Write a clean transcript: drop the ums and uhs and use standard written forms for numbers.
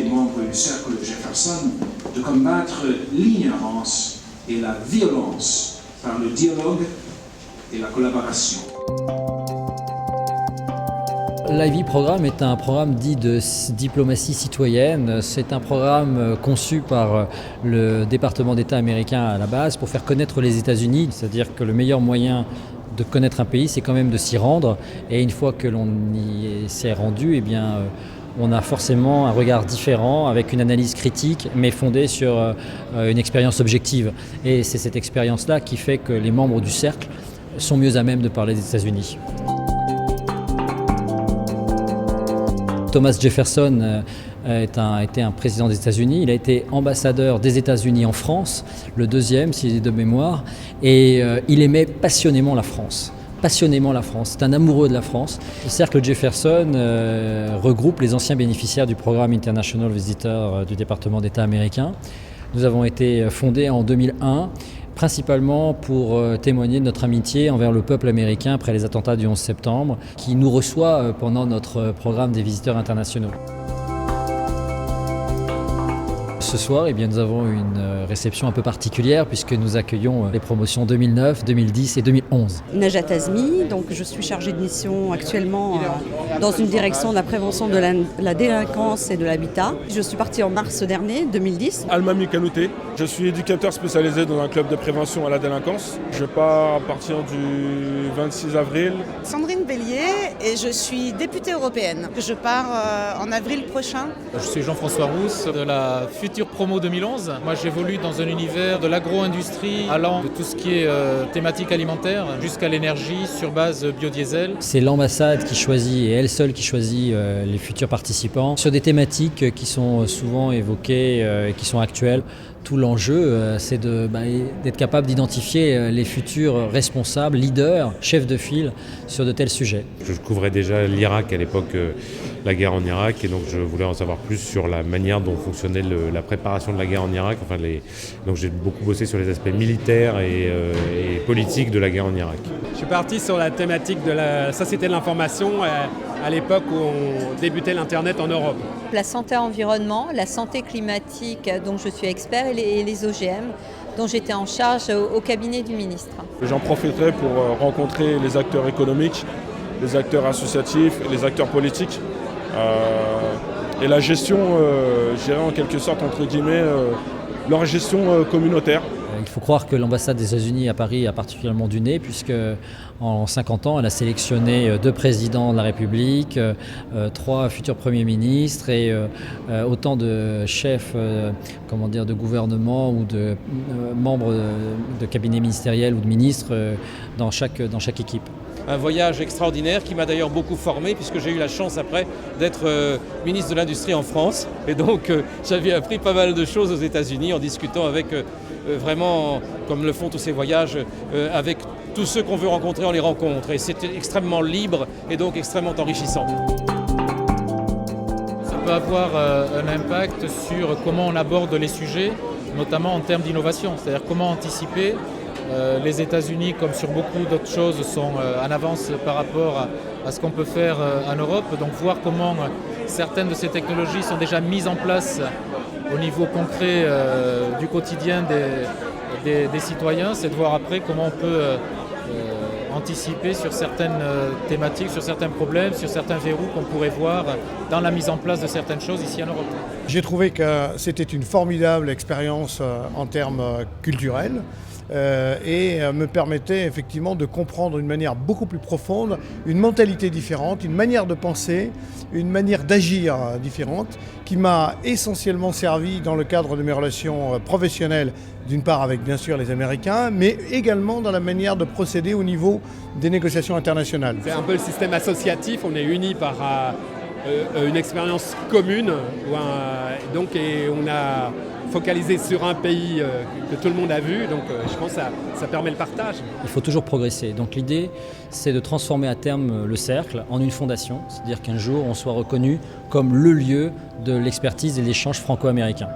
les membres du cercle de Jefferson de combattre l'ignorance et la violence par le dialogue et la collaboration. l'Ivy Programme est un programme dit de diplomatie citoyenne. C'est un programme conçu par le département d'État américain à la base pour faire connaître les États-Unis. C'est-à-dire que le meilleur moyen de connaître un pays, c'est quand même de s'y rendre. Et une fois que l'on y s'est rendu, eh bien, on a forcément un regard différent, avec une analyse critique, mais fondée sur une expérience objective. Et c'est cette expérience-là qui fait que les membres du cercle sont mieux à même de parler des États-Unis. Thomas Jefferson a été un président des États-Unis. Il a été ambassadeur des États-Unis en France, le deuxième, s'il est de mémoire, et il aimait passionnément la France. Passionnément la France. C'est un amoureux de la France. Le cercle Jefferson regroupe les anciens bénéficiaires du programme International Visitor du département d'État américain. Nous avons été fondés en 2001. Principalement pour témoigner de notre amitié envers le peuple américain après les attentats du 11 septembre, qui nous reçoit pendant notre programme des visiteurs internationaux. Ce soir, eh bien, nous avons une réception un peu particulière puisque nous accueillons les promotions 2009, 2010 et 2011. Najat Azmi, donc je suis chargée de mission actuellement dans une direction de la prévention de la délinquance et de l'habitat. Je suis partie en mars dernier, 2010. Almami Kanouté, je suis éducateur spécialisé dans un club de prévention à la délinquance. Je pars à partir du 26 avril. Sandrine Bellier et je suis députée européenne. Je pars en avril prochain. Je suis Jean-François Rousse de la future promo 2011. Moi j'évolue dans un univers de l'agro-industrie allant de tout ce qui est thématique alimentaire jusqu'à l'énergie sur base biodiesel. C'est l'ambassade qui choisit et elle seule qui choisit les futurs participants sur des thématiques qui sont souvent évoquées et qui sont actuelles. Tout l'enjeu, c'est d'être capable d'identifier les futurs responsables, leaders, chefs de file sur de tels sujets. Je couvrais déjà l'Irak à l'époque, la guerre en Irak, et donc je voulais en savoir plus sur la manière dont fonctionnait la préparation de la guerre en Irak. Donc j'ai beaucoup bossé sur les aspects militaires et politiques de la guerre en Irak. Je suis parti sur la thématique de la société de l'information à l'époque où on débutait l'Internet en Europe. La santé environnement, la santé climatique dont je suis expert et les OGM dont j'étais en charge au cabinet du ministre. J'en profiterai pour rencontrer les acteurs économiques, les acteurs associatifs et les acteurs politiques. Et la gestion, je dirais en quelque sorte, entre guillemets, leur gestion communautaire. Il faut croire que l'ambassade des États-Unis à Paris a particulièrement du nez puisque en 50 ans, elle a sélectionné 2 présidents de la République, 3 futurs premiers ministres et autant de chefs de gouvernement ou de membres de cabinets ministériels ou de ministres dans chaque équipe. Un voyage extraordinaire qui m'a d'ailleurs beaucoup formé puisque j'ai eu la chance après d'être ministre de l'Industrie en France. Et donc j'avais appris pas mal de choses aux États-Unis en discutant avec vraiment, comme le font tous ces voyages, avec tous ceux qu'on veut rencontrer, on les rencontre. Et c'est extrêmement libre et donc extrêmement enrichissant. Ça peut avoir un impact sur comment on aborde les sujets, notamment en termes d'innovation, c'est-à-dire comment anticiper. Les États-Unis, comme sur beaucoup d'autres choses, sont en avance par rapport à ce qu'on peut faire en Europe. Donc voir comment certaines de ces technologies sont déjà mises en place au niveau concret du quotidien des citoyens, c'est de voir après comment on peut anticiper sur certaines thématiques, sur certains problèmes, sur certains verrous qu'on pourrait voir dans la mise en place de certaines choses ici en Europe. J'ai trouvé que c'était une formidable expérience en termes culturels. Et me permettait effectivement de comprendre d'une manière beaucoup plus profonde une mentalité différente, une manière de penser, une manière d'agir différente qui m'a essentiellement servi dans le cadre de mes relations professionnelles, d'une part avec bien sûr les Américains, mais également dans la manière de procéder au niveau des négociations internationales. C'est un peu le système associatif, on est unis par une expérience commune et on a focalisé sur un pays que tout le monde a vu, donc je pense que ça permet le partage. Il faut toujours progresser. Donc l'idée, c'est de transformer à terme le cercle en une fondation, c'est-à-dire qu'un jour on soit reconnu comme le lieu de l'expertise et de l'échange franco-américain.